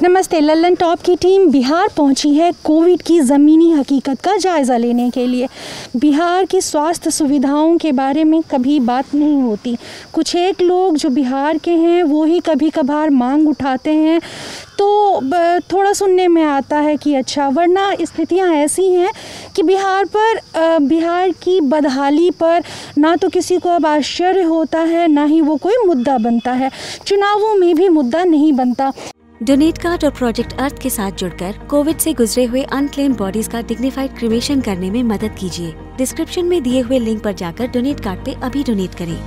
नमस्ते। लल्लन टॉप की टीम बिहार पहुंची है कोविड की ज़मीनी हकीकत का जायज़ा लेने के लिए। बिहार की स्वास्थ्य सुविधाओं के बारे में कभी बात नहीं होती। कुछ एक लोग जो बिहार के हैं वो ही कभी कभार मांग उठाते हैं तो थोड़ा सुनने में आता है कि अच्छा, वरना स्थितियां ऐसी हैं कि बिहार की बदहाली पर ना तो किसी को अब आश्चर्य होता है, ना ही वो कोई मुद्दा बनता है। चुनावों में भी मुद्दा नहीं बनता। डोनेट कार्ड और प्रोजेक्ट अर्थ के साथ जुड़कर कोविड से गुजरे हुए अनक्लेम्ड बॉडीज का डिग्निफाइड क्रिमेशन करने में मदद कीजिए। डिस्क्रिप्शन में दिए हुए लिंक पर जाकर डोनेट कार्ड पे अभी डोनेट करें।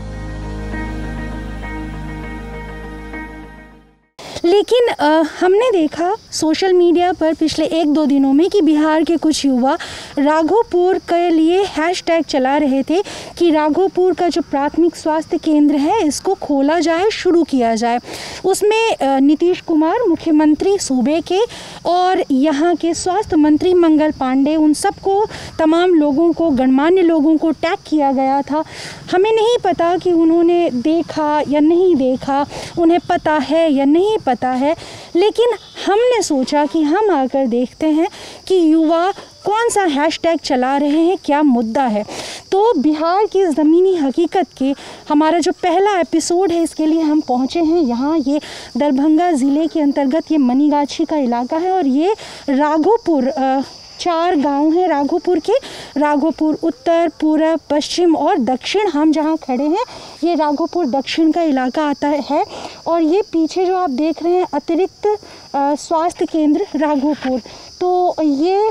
लेकिन हमने देखा सोशल मीडिया पर पिछले 1-2 दिनों में कि बिहार के कुछ युवा राघोपुर के लिए हैशटैग चला रहे थे कि राघोपुर का जो प्राथमिक स्वास्थ्य केंद्र है इसको खोला जाए, शुरू किया जाए। उसमें नीतीश कुमार मुख्यमंत्री सूबे के और यहाँ के स्वास्थ्य मंत्री मंगल पांडे, उन सबको, तमाम लोगों को, गणमान्य लोगों को टैग किया गया था। हमें नहीं पता कि उन्होंने देखा या नहीं देखा, उन्हें पता है या नहीं पता है, लेकिन हमने सोचा कि हम आकर देखते हैं कि युवा कौन सा हैशटैग चला रहे हैं, क्या मुद्दा है। तो बिहार की ज़मीनी हकीकत के हमारा जो पहला एपिसोड है, इसके लिए हम पहुंचे हैं यहाँ। ये दरभंगा ज़िले के अंतर्गत ये मनीगाछी का इलाका है और ये राघोपुर, 4 गांव हैं राघोपुर के। राघोपुर उत्तर, पूर्व, पश्चिम और दक्षिण। हम जहां खड़े हैं ये राघोपुर दक्षिण का इलाका आता है और ये पीछे जो आप देख रहे हैं अतिरिक्त स्वास्थ्य केंद्र राघोपुर। तो ये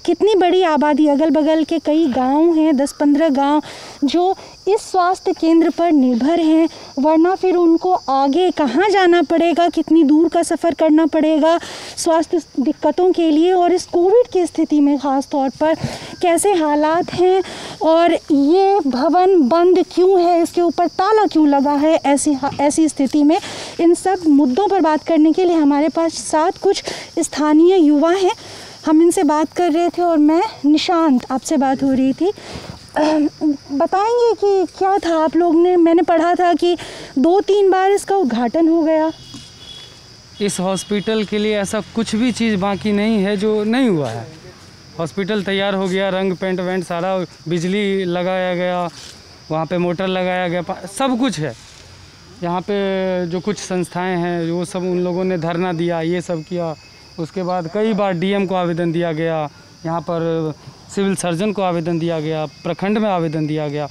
कितनी बड़ी आबादी, अगल बगल के कई गांव हैं, 10-15 गांव जो इस स्वास्थ्य केंद्र पर निर्भर हैं, वरना फिर उनको आगे कहाँ जाना पड़ेगा, कितनी दूर का सफ़र करना पड़ेगा स्वास्थ्य दिक्कतों के लिए। और इस कोविड की स्थिति में ख़ास तौर पर कैसे हालात हैं और ये भवन बंद क्यों है, इसके ऊपर ताला क्यों लगा है, ऐसी स्थिति में इन सब मुद्दों पर बात करने के लिए हमारे पास साथ कुछ स्थानीय युवा हैं। हम इनसे बात कर रहे थे और मैं निशांत, आपसे बात हो रही थी। बताएंगे कि क्या था आप लोग ने, मैंने पढ़ा था कि 2-3 बार इसका उद्घाटन हो गया। इस हॉस्पिटल के लिए ऐसा कुछ भी चीज़ बाकी नहीं है जो नहीं हुआ है। हॉस्पिटल तैयार हो गया, रंग पेंट वेंट सारा, बिजली लगाया गया, वहाँ पे मोटर लगाया गया, सब कुछ है। यहाँ पे जो कुछ संस्थाएं हैं वो सब, उन लोगों ने धरना दिया, ये सब किया। उसके बाद कई बार डीएम को आवेदन दिया गया, यहाँ पर सिविल सर्जन को आवेदन दिया गया, प्रखंड में आवेदन दिया गया।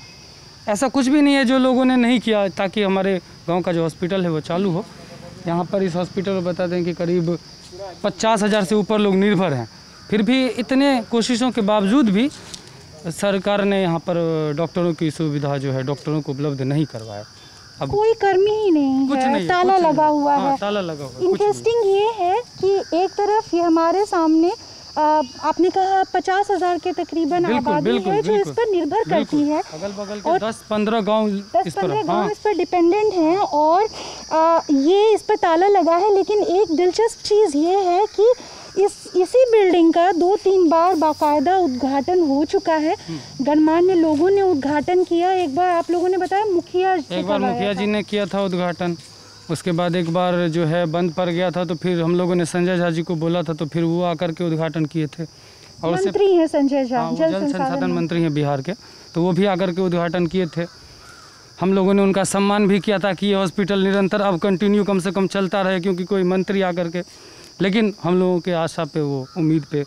ऐसा कुछ भी नहीं है जो लोगों ने नहीं किया ताकि हमारे गांव का जो हॉस्पिटल है वो चालू हो। यहाँ पर इस हॉस्पिटल में बता दें कि करीब 50,000 से ऊपर लोग निर्भर हैं। फिर भी इतने कोशिशों के बावजूद भी सरकार ने यहाँ पर डॉक्टरों की सुविधा जो है डॉक्टरों को उपलब्ध नहीं करवाया। अब कोई कर्मी ही नहीं है, ताला लगा हुआ है। ताला लगा हुआ है। इंटरेस्टिंग ये है कि एक तरफ ये हमारे सामने आपने कहा 50,000 के तकरीबन आबादी है जो इस पर निर्भर करती है। अगल बगल के 10-15 गांव इस पर डिपेंडेंट हैं और ये इस पर ताला लगा है। लेकिन एक दिलचस्प चीज़ ये है कि इसी बिल्डिंग का 2-3 बार बाकायदा उद्घाटन हो चुका है। गणमान्य लोगों ने उद्घाटन किया। एक बार आप लोगों ने बताया मुखिया जी ने किया था उद्घाटन। उसके बाद एक बार जो है बंद पड़ गया था, तो फिर हम लोगों ने संजय झा जी को बोला था, तो फिर वो आकर के उद्घाटन किए थे। और मंत्री हैं संजय झा, जल संसाधन मंत्री हैं बिहार के, तो वो भी आकर के उद्घाटन किए थे। हम लोगों ने उनका सम्मान भी किया था कि ये हॉस्पिटल निरंतर अब कंटिन्यू कम से कम चलता रहे, क्योंकि कोई मंत्री आकर के, लेकिन हम लोगों के आशा पे, वो उम्मीद पे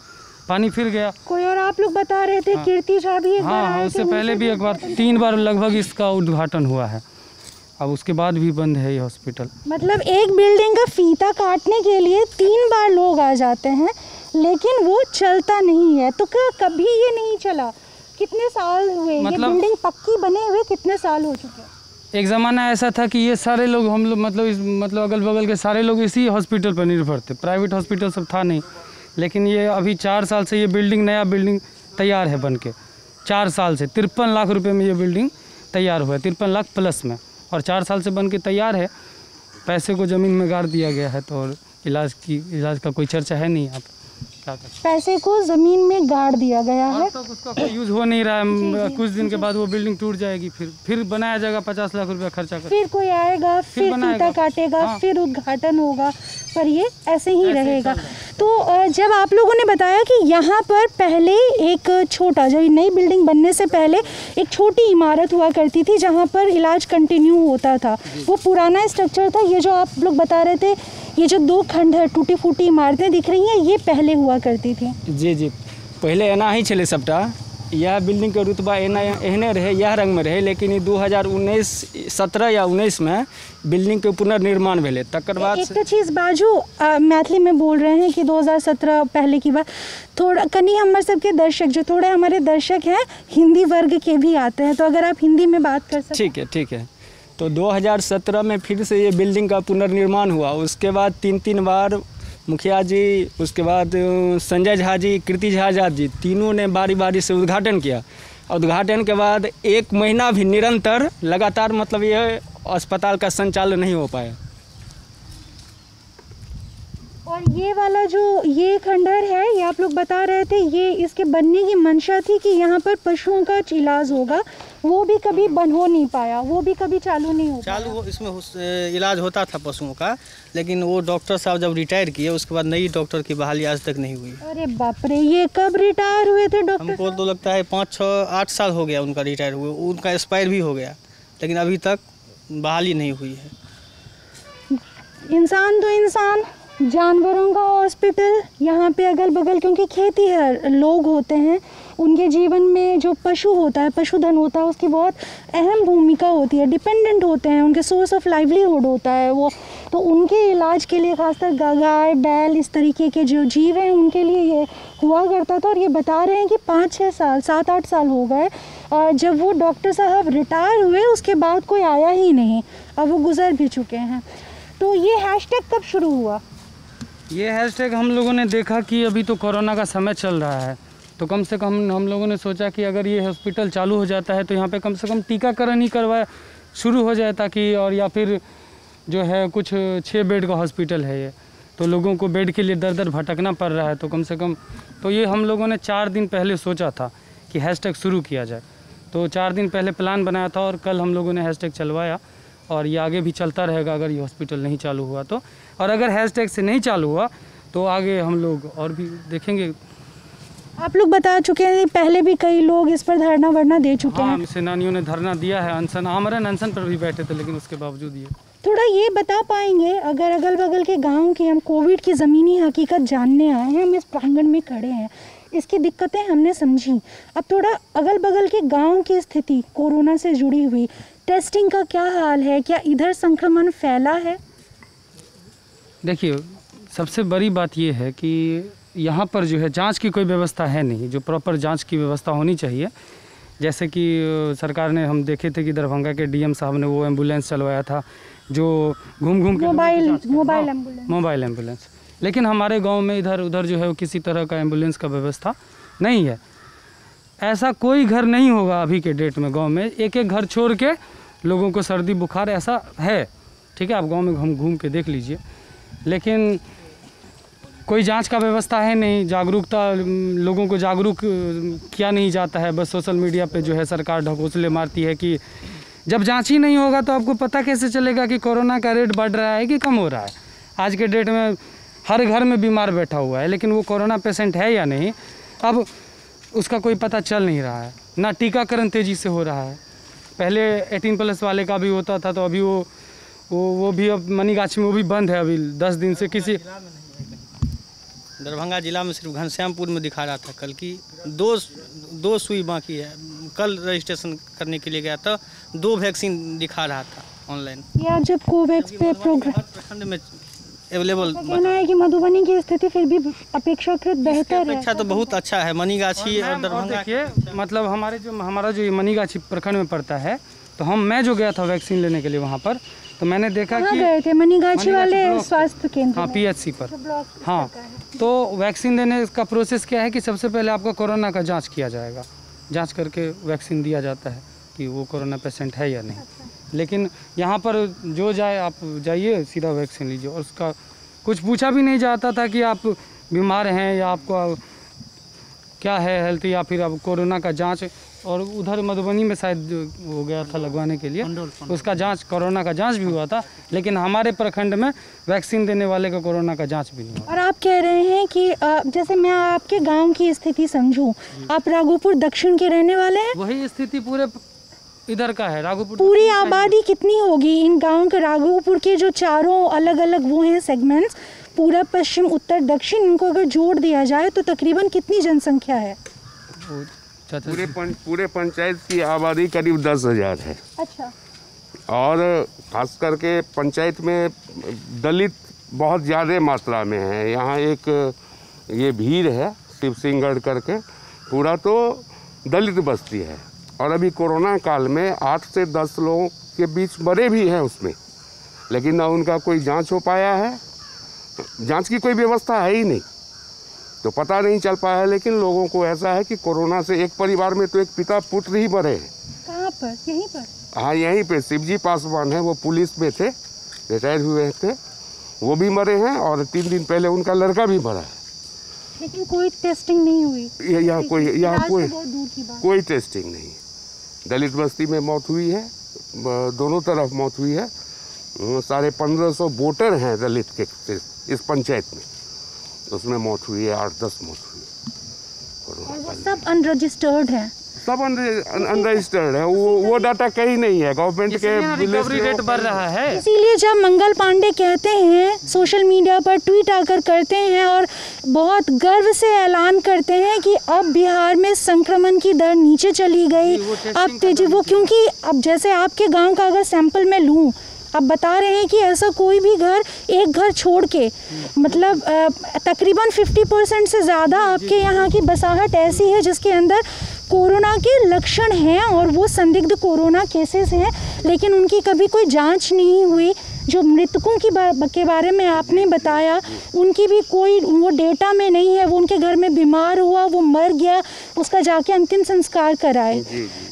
पानी फिर गया। कोई और आप लोग बता रहे थे कीर्ति झा भी एक बार आए थे। उससे पहले भी एक बार 3 बार लगभग इसका उद्घाटन हुआ है। अब उसके बाद भी बंद है ये हॉस्पिटल। मतलब एक बिल्डिंग का फीता काटने के लिए 3 बार लोग आ जाते हैं, लेकिन वो चलता नहीं है। तो क्या कभी ये नहीं चला? कितने साल हुए ये बिल्डिंग पक्की बने हुए, कितने साल हो चुके? एक ज़माना ऐसा था कि ये सारे लोग, हम लोग मतलब अगल बगल के सारे लोग इसी हॉस्पिटल पर निर्भर थे। प्राइवेट हॉस्पिटल सब था नहीं। लेकिन ये अभी 4 साल से ये बिल्डिंग, नया बिल्डिंग तैयार है बन के। 4 साल से 53 लाख रुपए में ये बिल्डिंग तैयार हुआ है, 53 लाख प्लस में, और 4 साल से बन के तैयार है। पैसे को ज़मीन में गाड़ दिया गया है, तो और इलाज का कोई चर्चा है नहीं यहाँ पर। क्या कर सकते पैसे को जमीन में गाड़ दिया गया है। हैं। तक उसका कोई यूज हो नहीं रहा है। कुछ दिन के बाद वो बिल्डिंग टूट जाएगी, फिर बनाया जाएगा 50 लाख रुपया खर्चा कर, फिर कोई आएगा, फिर फीता काटेगा, हाँ। फिर उद्घाटन होगा, पर ये ऐसे ही रहेगा। तो जब आप लोगों ने बताया कि यहाँ पर पहले एक छोटा, जब नई बिल्डिंग बनने से पहले एक छोटी इमारत हुआ करती थी जहाँ पर इलाज कंटिन्यू होता था, वो पुराना स्ट्रक्चर था। ये जो आप लोग बता रहे थे, ये जो 2 खंड है, टूटी फूटी इमारतें दिख रही हैं, ये पहले हुआ करती थी। जी जी, पहले एना ही छे सबटा। यह बिल्डिंग के रुतबा एहने रहे, यह रंग में रहे, लेकिन 2017 या 19 में बिल्डिंग के पुनर्निर्माण भेले। तकर बाद एक तो चीज़ बाजू मैथिली में बोल रहे हैं कि 2017 पहले की बात, थोड़ा कनी हमारे सबके दर्शक, जो थोड़े हमारे दर्शक हैं हिंदी वर्ग के भी आते हैं, तो अगर आप हिंदी में बात कर सकते। ठीक है। तो 2017 में फिर से ये बिल्डिंग का पुनर्निर्माण हुआ। उसके बाद 3 बार मुखिया जी, उसके बाद संजय झा जी, कीर्ति झा जी, तीनों ने बारी बारी से उद्घाटन किया। उद्घाटन के बाद 1 महीना भी निरंतर लगातार मतलब ये अस्पताल का संचालन नहीं हो पाया। और ये वाला जो ये खंडहर है, ये आप लोग बता रहे थे, ये इसके बनने की मंशा थी कि यहाँ पर पशुओं का इलाज होगा, वो भी कभी बन हो नहीं पाया, वो भी कभी चालू नहीं हो पाया। चालू इसमें इलाज होता था पशुओं का, लेकिन वो डॉक्टर साहब जब रिटायर किए उसके बाद नई डॉक्टर की बहाली आज तक नहीं हुई। अरे बाप रे, ये कब रिटायर हुए थे डॉक्टर? हमको तो लगता है 5, 6, 8 साल हो गया उनका रिटायर हुए, उनका एक्सपायर भी हो गया, लेकिन अभी तक बहाली नहीं हुई है। इंसान तो इंसान, जानवरों का हॉस्पिटल यहाँ पे अगल बगल, क्योंकि खेती है, लोग होते हैं, उनके जीवन में जो पशु होता है, पशुधन होता है, उसकी बहुत अहम भूमिका होती है, डिपेंडेंट होते हैं, उनके सोर्स ऑफ लाइवलीहुड होता है वो। तो उनके इलाज के लिए खासकर गाय बैल इस तरीके के जो जीव हैं उनके लिए ये हुआ करता था। और ये बता रहे हैं कि 5-6 साल 7-8 साल हो गए जब वो डॉक्टर साहब रिटायर हुए, उसके बाद कोई आया ही नहीं, अब वो गुजर भी चुके हैं। तो ये हैशटैग कब शुरू हुआ? ये हैशटैग हम लोगों ने देखा कि अभी तो कोरोना का समय चल रहा है, तो कम से कम हम लोगों ने सोचा कि अगर ये हॉस्पिटल चालू हो जाता है तो यहाँ पे कम से कम टीकाकरण ही करवाया शुरू हो जाए, ताकि, और या फिर जो है कुछ 6 बेड का हॉस्पिटल है ये, तो लोगों को बेड के लिए दर दर भटकना पड़ रहा है, तो कम से कम, तो ये हम लोगों ने 4 दिन पहले सोचा था कि हैशटैग शुरू किया जाए। तो 4 दिन पहले प्लान बनाया था और कल हम लोगों ने हैशटैग चलवाया, और ये आगे भी चलता रहेगा अगर ये हॉस्पिटल नहीं चालू हुआ तो। और अगर हैशटैग से नहीं चालू हुआ तो आगे हम लोग और भी देखेंगे। आप लोग बता चुके हैं, पहले भी कई लोग इस पर धरना वरना दे चुके हैं। हाँ, सेनानियों ने धरना दिया है, अनशन, आमरण अनशन पर भी बैठे थे, लेकिन उसके बावजूद ये। थोड़ा ये बता पाएंगे, अगर अगल बगल के गाँव की, हम कोविड की ज़मीनी हकीकत जानने आए हैं, हम इस प्रांगण में खड़े हैं, इसकी दिक्कतें हमने समझी, अब थोड़ा अगल बगल के गाँव की स्थिति कोरोना से जुड़ी हुई, टेस्टिंग का क्या हाल है, क्या इधर संक्रमण फैला है? देखिए, सबसे बड़ी बात ये है कि यहाँ पर जो है जांच की कोई व्यवस्था है नहीं, जो प्रॉपर जांच की व्यवस्था होनी चाहिए। जैसे कि सरकार ने, हम देखे थे कि दरभंगा के डीएम साहब ने वो एम्बुलेंस चलवाया था जो घूम घूम के मोबाइल एम्बुलेंस, लेकिन हमारे गांव में इधर उधर जो है वो किसी तरह का एम्बुलेंस का व्यवस्था नहीं है। ऐसा कोई घर नहीं होगा अभी के डेट में गांव में, एक एक घर छोड़ के लोगों को सर्दी बुखार ऐसा है, ठीक है, आप गांव में घूम के देख लीजिए, लेकिन कोई जांच का व्यवस्था है नहीं, जागरूकता, लोगों को जागरूक किया नहीं जाता है। बस सोशल मीडिया पे जो है सरकार ढकोसले मारती है कि जब जांच ही नहीं होगा तो आपको पता कैसे चलेगा कि कोरोना का रेट बढ़ रहा है कि कम हो रहा है। आज के डेट में हर घर में बीमार बैठा हुआ है, लेकिन वो कोरोना पेशेंट है या नहीं, अब उसका कोई पता चल नहीं रहा है। ना टीकाकरण तेज़ी से हो रहा है, पहले 18+ वाले का भी होता था, तो अभी वो भी अब मनीगाछी में वो भी बंद है अभी 10 दिन से। किसी दरभंगा जिला में सिर्फ घनश्यामपुर में दिखा रहा था कल की 2 सुई बाकी है। कल रजिस्ट्रेशन करने के लिए गया था, 2 वैक्सीन दिखा रहा था ऑनलाइन। या जब कोवैक्स पे प्रोग्राम प्रखंड में अवेलेबल, कहना है कि मधुबनी की स्थिति फिर भी अपेक्षाकृत बेहतर है। अपेक्षा तो बहुत अच्छा है मनीगाछी और दरभंगा। देखिए, मतलब हमारा जो मनीगाछी प्रखंड में पड़ता है, तो मैं जो गया था वैक्सीन लेने के लिए वहाँ पर, तो मैंने देखा कि गए थे मनीगाछी वाले स्वास्थ्य केंद्र, हाँ, PHC पर। हाँ, तो वैक्सीन देने का प्रोसेस क्या है कि सबसे पहले आपका कोरोना का जांच किया जाएगा, जांच करके वैक्सीन दिया जाता है कि वो कोरोना पेशेंट है या नहीं। लेकिन यहाँ पर जो जाए, आप जाइए सीधा वैक्सीन लीजिए, और उसका कुछ पूछा भी नहीं जाता था कि आप बीमार हैं या आपको क्या है हेल्थ या फिर अब कोरोना का जांच, और उधर मधुबनी में शायद हो गया था लगवाने के लिए, उसका जांच, कोरोना का जांच भी हुआ था, लेकिन हमारे प्रखंड में वैक्सीन देने वाले का कोरोना का जांच भी नहीं हुआ। और आप कह रहे हैं कि जैसे मैं आपके गांव की स्थिति समझूं, आप राघोपुर दक्षिण के रहने वाले हैं। वही स्थिति पूरे इधर का है। राघोपुर पूरी आबादी कितनी होगी इन गाँव के, राघोपुर के जो चारों अलग अलग वो हैं सेगमेंट्स, पूरब पश्चिम उत्तर दक्षिण, इनको अगर जोड़ दिया जाए तो तकरीबन कितनी जनसंख्या है? पूरे पंचायत की आबादी करीब 10,000 है। अच्छा। और खास करके पंचायत में दलित बहुत ज़्यादा मात्रा में है। यहाँ एक ये भीड़ है शिव सिंहगढ़ करके, पूरा तो दलित बस्ती है। और अभी कोरोना काल में 8 से 10 लोगों के बीच मरे भी हैं उसमें, लेकिन ना उनका कोई जांच हो पाया है, जांच की कोई व्यवस्था है ही नहीं, तो पता नहीं चल पाया है। लेकिन लोगों को ऐसा है कि कोरोना से एक परिवार में तो एक पिता पुत्र ही मरे हैं। कहाँ पर? यहीं पर? हाँ, यहीं पे शिवजी पासवान है, वो पुलिस में थे, रिटायर हुए थे, वो भी मरे हैं, और 3 दिन पहले उनका लड़का भी मरा है। लेकिन कोई टेस्टिंग नहीं हुई यहाँ कोई टेस्टिंग नहीं। दलित बस्ती में मौत हुई है, दोनों तरफ मौत हुई है। 1550 वोटर हैं दलित के इस पंचायत में, उसमें मौत हुई है, 8-10 मौत हुई है। और वो सब अनरजिस्टर्ड हैं। सब अनरजिस्टर्ड है, वो डाटा कहीं नहीं है गवर्नमेंट के। रिकवरी रेट बढ़ रहा है। इसीलिए जब मंगल पांडे कहते हैं, सोशल मीडिया पर ट्वीट आकर करते हैं और बहुत गर्व से ऐलान करते हैं कि अब बिहार में संक्रमण की दर नीचे चली गई, अब तेजी, वो क्योंकि अब जैसे आपके गांव का अगर सैंपल मैं लूँ, आप बता रहे हैं कि ऐसा कोई भी घर, एक घर छोड़ के, मतलब तकरीबन 50% से ज़्यादा आपके यहाँ की बसाहट ऐसी है जिसके अंदर कोरोना के लक्षण हैं और वो संदिग्ध कोरोना केसेस हैं, लेकिन उनकी कभी कोई जांच नहीं हुई। जो मृतकों के बारे में आपने बताया, उनकी भी कोई वो डेटा में नहीं है। वो उनके घर में बीमार हुआ, वो मर गया, उसका जाके अंतिम संस्कार कराए।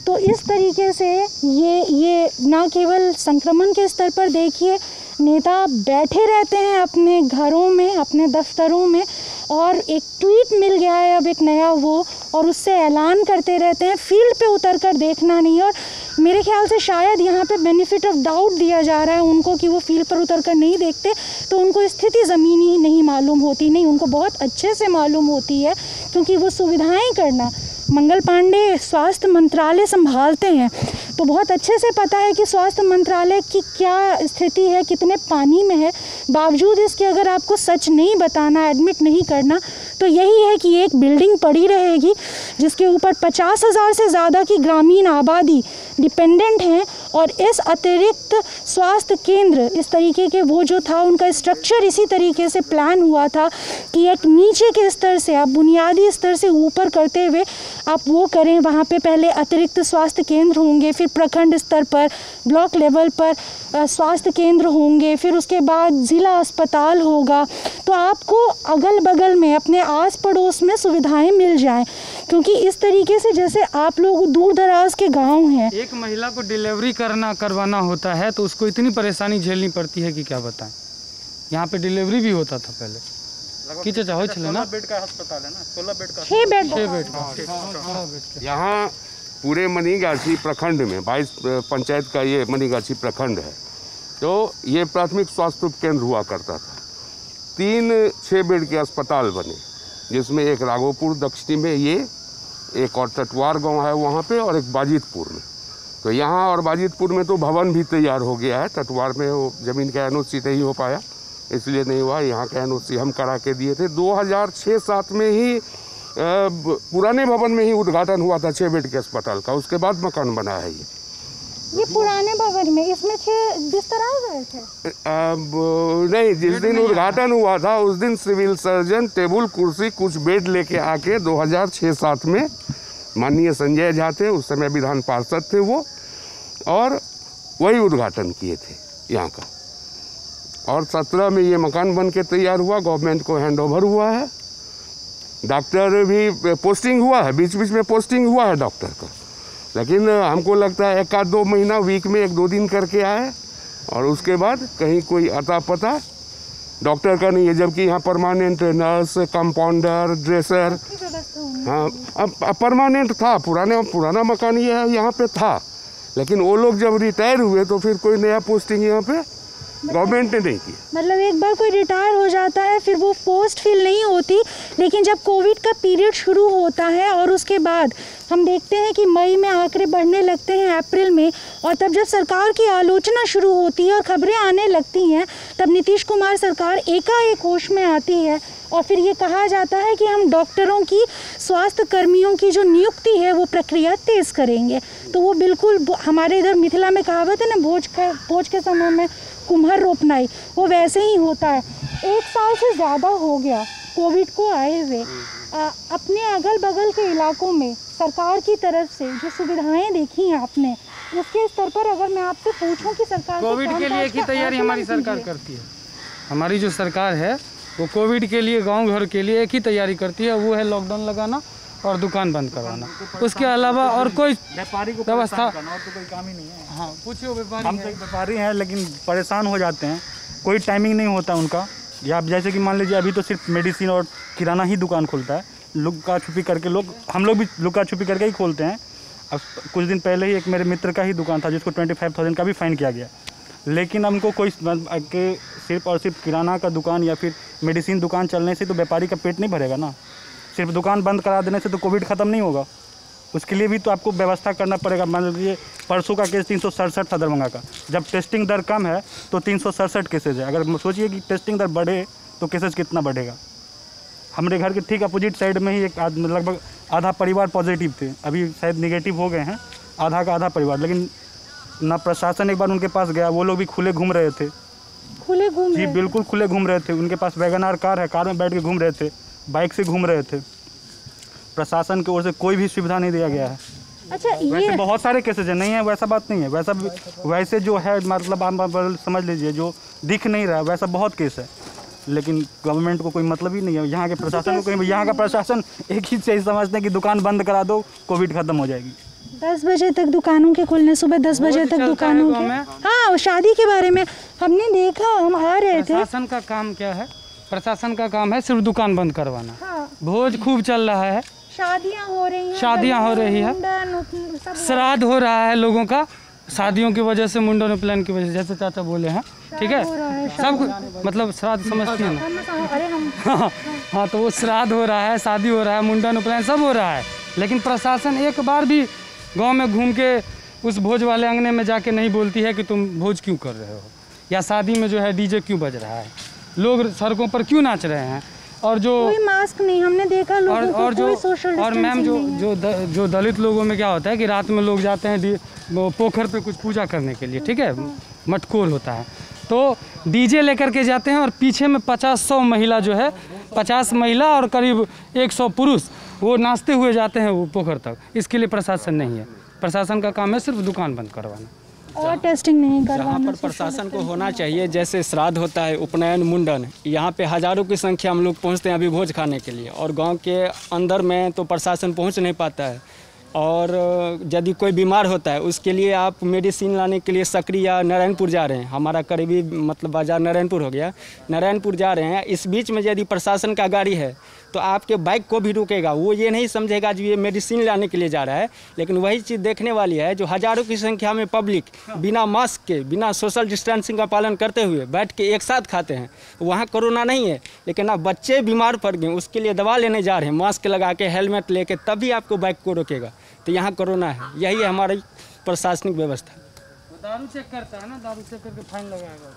तो इस तरीके से ये ना केवल संक्रमण के स्तर पर देखिए, नेता बैठे रहते हैं अपने घरों में, अपने दफ्तरों में, और एक ट्वीट मिल गया है अब एक नया वो, और उससे ऐलान करते रहते हैं, फील्ड पे उतर कर देखना नहीं। और मेरे ख्याल से शायद यहाँ पे बेनिफिट ऑफ डाउट दिया जा रहा है उनको कि वो फील्ड पर उतर कर नहीं देखते तो उनको स्थिति ज़मीनी नहीं मालूम होती। नहीं, उनको बहुत अच्छे से मालूम होती है, क्योंकि वो सुविधाएं करना, मंगल पांडे स्वास्थ्य मंत्रालय संभालते हैं, तो बहुत अच्छे से पता है कि स्वास्थ्य मंत्रालय की क्या स्थिति है, कितने पानी में है। बावजूद इसके अगर आपको सच नहीं बताना, एडमिट नहीं करना, तो यही है कि एक बिल्डिंग पड़ी रहेगी जिसके ऊपर 50,000 से ज़्यादा की ग्रामीण आबादी डिपेंडेंट हैं, और इस अतिरिक्त स्वास्थ्य केंद्र इस तरीके के वो जो था उनका स्ट्रक्चर इसी तरीके से प्लान हुआ था कि एक नीचे के स्तर से आप बुनियादी स्तर से ऊपर करते हुए आप वो करें। वहाँ पे पहले अतिरिक्त स्वास्थ्य केंद्र होंगे, फिर प्रखंड स्तर पर, ब्लॉक लेवल पर स्वास्थ्य केंद्र होंगे, फिर उसके बाद ज़िला अस्पताल होगा, तो आपको अगल बगल में अपने आस पड़ोस में सुविधाएं मिल जाएं। क्योंकि इस तरीके से जैसे आप लोग दूर दराज के गांव हैं, एक महिला को डिलीवरी करवाना होता है तो उसको इतनी परेशानी झेलनी पड़ती है कि क्या बताएं। यहाँ पे डिलीवरी भी होता था पहले कि चाचा हो चले ना, 16 बेड का अस्पताल है ना, 16 बेड का, 6 बेड का। यहाँ पूरे मनीगाछी प्रखंड में 22 पंचायत का ये मनीगाछी प्रखंड है, तो ये प्राथमिक स्वास्थ्य केंद्र हुआ करता था। 3 6 बेड के अस्पताल बने, जिसमें एक राघोपुर दक्षिणी में, ये एक और टटवार गांव है वहाँ पे, और एक बाजितपुर में। तो यहाँ और बाजितपुर में तो भवन भी तैयार हो गया है। टटवार में वो ज़मीन का एनओसी नहीं हो पाया, इसलिए नहीं हुआ। यहाँ का एनओसी हम करा के दिए थे। 2006-07 में ही पुराने भवन में ही उद्घाटन हुआ था 6 बेड के अस्पताल का, उसके बाद मकान बना है ये पुराने भवन में। इसमें 6 बिस्तर आ गए थे? नहीं, जिस दिन उद्घाटन हुआ था उस दिन सिविल सर्जन टेबल कुर्सी कुछ बेड लेके आके 2006-07 में, माननीय संजय झा थे उस समय विधान पार्षद थे वो, और वही उद्घाटन किए थे यहाँ का। और 17 में ये मकान बन के तैयार हुआ, गवर्नमेंट को हैंड ओवर हुआ है। डॉक्टर भी पोस्टिंग हुआ है, बीच बीच में पोस्टिंग हुआ है डॉक्टर का, लेकिन हमको लगता है 1-2 महीना, वीक में 1-2 दिन करके आए, और उसके बाद कहीं कोई अता पता डॉक्टर का नहीं है, जबकि यहाँ परमानेंट नर्स, कंपाउंडर, ड्रेसर, हाँ अब परमानेंट था। पुराना मकान ये है, यहाँ पे था, लेकिन वो लोग जब रिटायर हुए तो फिर कोई नया पोस्टिंग यहाँ पे गवर्नमेंट ने नहीं किया। मतलब एक बार कोई रिटायर हो जाता है फिर वो पोस्ट फिल नहीं होती, लेकिन जब कोविड का पीरियड शुरू होता है और उसके बाद हम देखते हैं कि मई में आंकड़े बढ़ने लगते हैं, अप्रैल में, और तब जब सरकार की आलोचना शुरू होती है और खबरें आने लगती हैं, तब नीतीश कुमार सरकार एकाएक होश में आती है और फिर ये कहा जाता है कि हम डॉक्टरों की, स्वास्थ्य कर्मियों की जो नियुक्ति है वो प्रक्रिया तेज़ करेंगे। तो वो बिल्कुल हमारे इधर मिथिला में कहावत है ना, भोज के समय में कुम्हर रोपनाई, वो वैसे ही होता है। 1 साल से ज़्यादा हो गया कोविड को आए हुए। अपने अगल बगल के इलाकों में सरकार की तरफ से जो सुविधाएं देखी हैं आपने, उसके स्तर पर अगर मैं आपसे पूछूं कि सरकार कोविड के लिए एक ही तैयारी हमारी सरकार करती है। हमारी जो सरकार है वो कोविड के लिए, गांव घर के लिए एक ही तैयारी करती है, वो है लॉकडाउन लगाना और दुकान बंद करवाना। उसके अलावा और कोई व्यापारी को व्यवस्था, और तो कोई काम ही नहीं है। हाँ पूछिए, व्यापारी हम तो व्यापारी हैं लेकिन परेशान हो जाते हैं, कोई टाइमिंग नहीं होता उनका। या जैसे कि मान लीजिए अभी तो सिर्फ मेडिसिन और किराना ही दुकान खुलता है, लुका छुपी करके हम लोग भी लुका छुपी करके ही खोलते हैं। अब कुछ दिन पहले ही एक मेरे मित्र का ही दुकान था जिसको 25,000 का भी फाइन किया गया, लेकिन हमको कोई सिर्फ और सिर्फ किराना का दुकान या फिर मेडिसिन दुकान चलने से तो व्यापारी का पेट नहीं भरेगा ना। सिर्फ दुकान बंद करा देने से तो कोविड ख़त्म नहीं होगा, उसके लिए भी तो आपको व्यवस्था करना पड़ेगा। मान लीजिए परसों का केस 367 था दरभंगा का, जब टेस्टिंग दर कम है तो 367 केसेज है। अगर सोचिए कि टेस्टिंग दर बढ़े तो केसेज कितना बढ़ेगा। हमारे घर के ठीक अपोजिट साइड में ही एक लगभग आधा परिवार पॉजिटिव थे, अभी शायद निगेटिव हो गए हैं, आधा का आधा परिवार, लेकिन ना प्रशासन एक बार उनके पास गया, वो लोग भी खुले घूम रहे थे। जी बिल्कुल खुले घूम रहे थे, उनके पास वैगनार कार है, कार में बैठ के घूम रहे थे, बाइक से घूम रहे थे। प्रशासन की ओर से कोई भी सुविधा नहीं दिया गया है। अच्छा, वैसे बहुत सारे केसेज है, नहीं है वैसा बात नहीं है, वैसे जो है मतलब आप समझ लीजिए जो दिख नहीं रहा है वैसा बहुत केस है, लेकिन गवर्नमेंट को कोई मतलब ही नहीं है। यहाँ के प्रशासन को कहीं, यहाँ का प्रशासन एक ही चीज़ समझते हैं कि दुकान बंद करा दो, कोविड खत्म हो जाएगी। 10 बजे तक दुकानों के खुलने, सुबह 10 बजे तक दुकानों के। हाँ, शादी के बारे में हमने देखा, हम आ रहे थे। प्रशासन का काम क्या है? प्रशासन का काम है सिर्फ दुकान बंद करवाना। हाँ। भोज खूब चल रहा है, शादियाँ हो रही हैं, श्राद्ध हो रहा है लोगों का, शादियों की वजह से, मुंडन प्लान की वजह से, जैसे चाचा बोले हैं, ठीक है, सब मतलब श्राद्ध समझती हैं ना। हाँ, तो वो श्राद्ध हो रहा है, शादी हो रहा है, मुंडन प्लान सब हो रहा है, लेकिन प्रशासन एक बार भी गांव में घूम के उस भोज वाले अंगने में जाके नहीं बोलती है कि तुम भोज क्यों कर रहे हो, या शादी में जो है डीजे क्यों बज रहा है, लोग सड़कों पर क्यों नाच रहे हैं, और जो कोई मास्क नहीं, हमने देखा लोगों को, कोई सोशल और मैम जो दलित लोगों में क्या होता है कि रात में लोग जाते हैं पोखर पे कुछ पूजा करने के लिए, ठीक है, मटकोर होता है, तो डीजे लेकर के जाते हैं और पीछे में 50-100 महिला जो है, 50 महिला और करीब 100 पुरुष वो नाचते हुए जाते हैं वो पोखर तक। इसके लिए प्रशासन नहीं है, प्रशासन का काम है सिर्फ दुकान बंद करवाना और टेस्टिंग नहीं करवाना। जहाँ पर प्रशासन को होना चाहिए, जैसे श्राद्ध होता है, उपनयन, मुंडन, यहाँ पे हज़ारों की संख्या हम लोग पहुँचते हैं अभी भोज खाने के लिए, और गांव के अंदर में तो प्रशासन पहुँच नहीं पाता है। और यदि कोई बीमार होता है उसके लिए आप मेडिसिन लाने के लिए सकरी या नारायणपुर जा रहे हैं, हमारा करीबी मतलब बाज़ार नारायणपुर हो गया, नारायणपुर जा रहे हैं, इस बीच में यदि प्रशासन का गाड़ी है तो आपके बाइक को भी रुकेगा, वो ये नहीं समझेगा जो ये मेडिसिन लाने के लिए जा रहा है। लेकिन वही चीज़ देखने वाली है जो हज़ारों की संख्या में पब्लिक बिना मास्क के, बिना सोशल डिस्टेंसिंग का पालन करते हुए बैठ के एक साथ खाते हैं, वहाँ कोरोना नहीं है, लेकिन आप बच्चे बीमार पड़ गए उसके लिए दवा लेने जा रहे हैं, मास्क लगा के, हेलमेट लेके, तभी आपको बाइक को रोकेगा, तो यहाँ कोरोना है। यही है हमारी प्रशासनिक व्यवस्था। दारू चेक करता है ना, दारू चेक करके फाइन लगाएगा,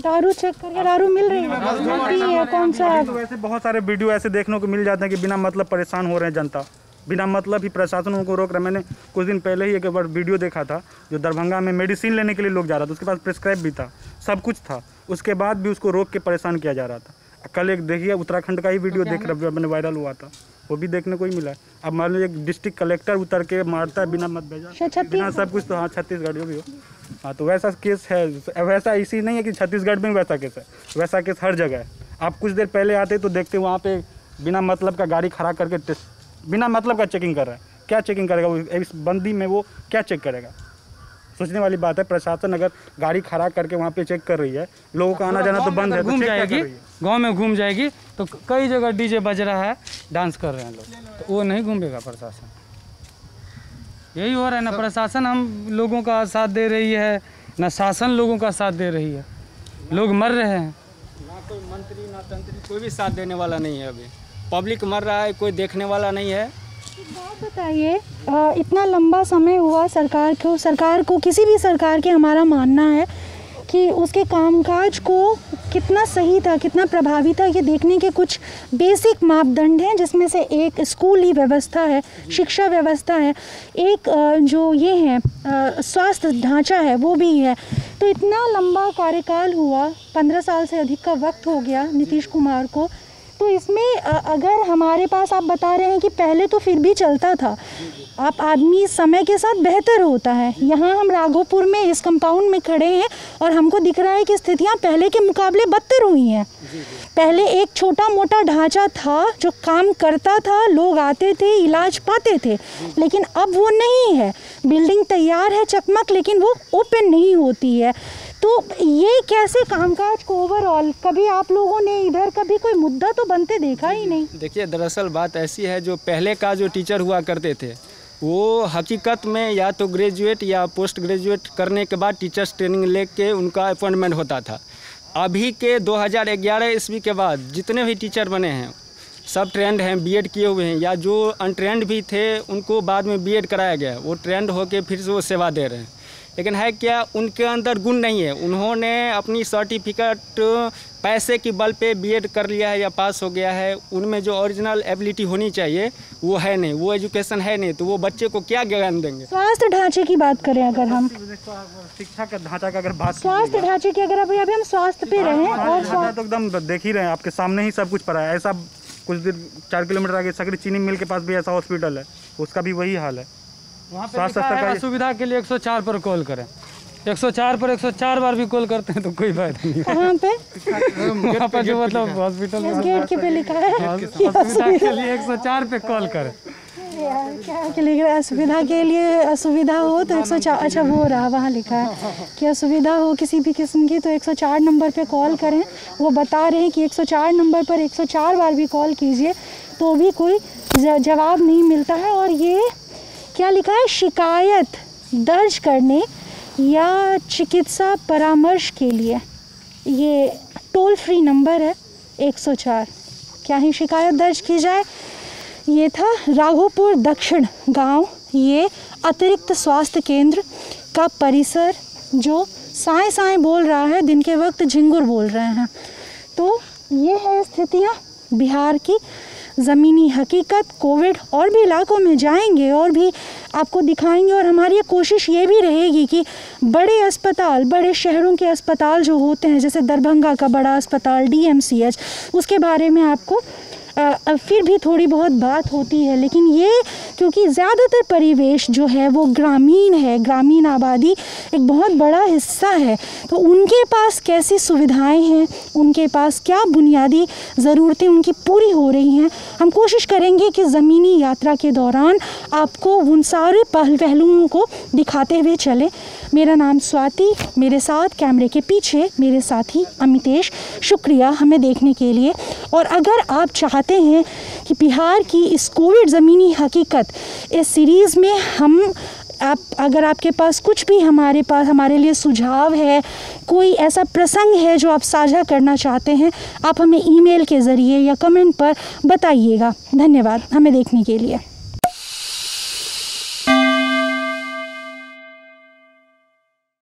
दारू चेक करके दारू मिल रही है कौन सा। तो वैसे बहुत सारे वीडियो ऐसे देखने को मिल जाते हैं कि बिना मतलब परेशान हो रहे हैं जनता, बिना मतलब ही प्रशासन उनको रोक रहा है। मैंने कुछ दिन पहले ही एक बार वीडियो देखा था जो दरभंगा में मेडिसिन लेने के लिए लोग जा रहा था, उसके पास प्रिस्क्राइब भी था, सब कुछ था, उसके बाद भी उसको रोक के परेशान किया जा रहा था। कल एक देखिए उत्तराखंड का ही वीडियो देख रहा, मैंने वायरल हुआ था, वो भी देखने को ही मिला। अब मान लो एक डिस्ट्रिक्ट कलेक्टर उतर के मारता है बिना मत भेजा, बिना सब कुछ, तो हाँ छत्तीसगढ़ जो भी हो, हाँ तो वैसा केस है। वैसा इसी नहीं है कि छत्तीसगढ़ में वैसा केस है, वैसा केस हर जगह है। आप कुछ देर पहले आते तो देखते वहाँ पे बिना मतलब का गाड़ी खड़ा करके बिना मतलब का चेकिंग कर रहा है। क्या चेकिंग करेगा वो इस बंदी में, वो क्या चेक करेगा? सोचने वाली बात है। प्रशासन अगर गाड़ी खड़ा करके वहाँ पे चेक कर रही है, लोगों का आना जाना तो बंद है, घूम जाएगी, गांव में घूम जाएगी। तो कई जगह डीजे बज रहा है, डांस कर रहे हैं लोग, तो वो नहीं घूमेगा प्रशासन। यही हो रहा है ना, प्रशासन हम लोगों का साथ दे रही है, ना शासन लोगों का साथ दे रही है, लोग मर रहे हैं। ना कोई मंत्री ना तंत्री कोई भी साथ देने वाला नहीं है। अभी पब्लिक मर रहा है, कोई देखने वाला नहीं है। बात बताइए, इतना लंबा समय हुआ सरकार को किसी भी सरकार के हमारा मानना है कि उसके कामकाज को कितना सही था, कितना प्रभावी था, ये देखने के कुछ बेसिक मापदंड हैं, जिसमें से एक स्कूली व्यवस्था है, शिक्षा व्यवस्था है, एक जो ये है स्वास्थ्य ढांचा है वो भी है। तो इतना लंबा कार्यकाल हुआ, 15 साल से अधिक का वक्त हो गया नीतीश कुमार को। तो इसमें अगर हमारे पास, आप बता रहे हैं कि पहले तो फिर भी चलता था, आप आदमी समय के साथ बेहतर होता है। यहाँ हम राघोपुर में इस कंपाउंड में खड़े हैं और हमको दिख रहा है कि स्थितियाँ पहले के मुकाबले बदतर हुई हैं। पहले एक छोटा मोटा ढांचा था जो काम करता था, लोग आते थे, इलाज पाते थे, लेकिन अब वो नहीं है। बिल्डिंग तैयार है चकमक, लेकिन वो ओपन नहीं होती है। तो ये कैसे कामकाज को ओवरऑल, कभी आप लोगों ने इधर कभी कोई मुद्दा तो बनते देखा ही नहीं। देखिए, दरअसल बात ऐसी है, जो पहले का जो टीचर हुआ करते थे वो हकीकत में या तो ग्रेजुएट या पोस्ट ग्रेजुएट करने के बाद टीचर्स ट्रेनिंग लेके उनका अपॉइंटमेंट होता था। अभी के 2011 ईस्वी के बाद जितने भी टीचर बने हैं सब ट्रेंड हैं, बीएड किए हुए हैं, या जो अनट्रेंड भी थे उनको बाद में बीएड कराया गया, वो ट्रेंड होके फिर से वो सेवा दे रहे हैं। लेकिन है क्या, उनके अंदर गुण नहीं है। उन्होंने अपनी सर्टिफिकेट पैसे की बल पे बीएड कर लिया है या पास हो गया है, उनमें जो ओरिजिनल एबिलिटी होनी चाहिए वो है नहीं, वो एजुकेशन है नहीं, तो वो बच्चे को क्या ज्ञान देंगे। स्वास्थ्य ढांचे की बात करें अगर हम, शिक्षा का ढांचा का अगर बात, स्वास्थ्य ढांचे की अगर अभी हम स्वास्थ्य पे रहे और तो एकदम देख ही रहे हैं, आपके सामने ही सब कुछ पड़ा है। ऐसा कुछ देर 4 किलोमीटर आगे सकरी चीनी मिल के पास भी ऐसा हॉस्पिटल है, उसका भी वही हाल है। वहाँ पे सुविधा के लिए 104 पर कॉल करें, 104 पर 104 बार भी कॉल करते हैं तो कोई फायदा नहीं। कहाँ पे? वहाँ पर जो मतलब हॉस्पिटल गेट के पे लिखा है सुविधा के लिए 104 पे कॉल करें। क्या के लिए असुविधा के लिए, असुविधा हो तो 104, अच्छा वो रहा वहाँ लिखा है कि असुविधा हो किसी भी किस्म की तो 104 नंबर पे कॉल करें। वो बता रहे हैं कि 104 नंबर पर 104 बार भी कॉल कीजिए तो भी कोई जवाब नहीं मिलता है। और ये क्या लिखा है, शिकायत दर्ज करने या चिकित्सा परामर्श के लिए ये टोल फ्री नंबर है 104, क्या ही शिकायत दर्ज की जाए। ये था राघोपुर दक्षिण गांव, ये अतिरिक्त स्वास्थ्य केंद्र का परिसर जो साए साए बोल रहा है, दिन के वक्त झिंगुर बोल रहे हैं। तो ये है स्थितियाँ बिहार की, ज़मीनी हकीकत। कोविड और भी इलाकों में जाएंगे और भी आपको दिखाएंगे, और हमारी ये कोशिश ये भी रहेगी कि बड़े अस्पताल, बड़े शहरों के अस्पताल जो होते हैं, जैसे दरभंगा का बड़ा अस्पताल DMCH, उसके बारे में आपको फिर भी थोड़ी बहुत बात होती है। लेकिन ये क्योंकि ज़्यादातर परिवेश जो है वो ग्रामीण है, ग्रामीण आबादी एक बहुत बड़ा हिस्सा है, तो उनके पास कैसी सुविधाएं हैं, उनके पास क्या बुनियादी ज़रूरतें उनकी पूरी हो रही हैं, हम कोशिश करेंगे कि ज़मीनी यात्रा के दौरान आपको उन सारे पहलुओं को दिखाते हुए चले। मेरा नाम स्वाति, मेरे साथ कैमरे के पीछे मेरे साथी अमितेश। शुक्रिया हमें देखने के लिए। और अगर आप चाहते हैं कि बिहार की इस कोविड ज़मीनी हकीकत इस सीरीज़ में अगर आपके पास कुछ भी हमारे लिए सुझाव है, कोई ऐसा प्रसंग है जो आप साझा करना चाहते हैं, आप हमें ईमेल के ज़रिए या कमेंट पर बताइएगा। धन्यवाद हमें देखने के लिए।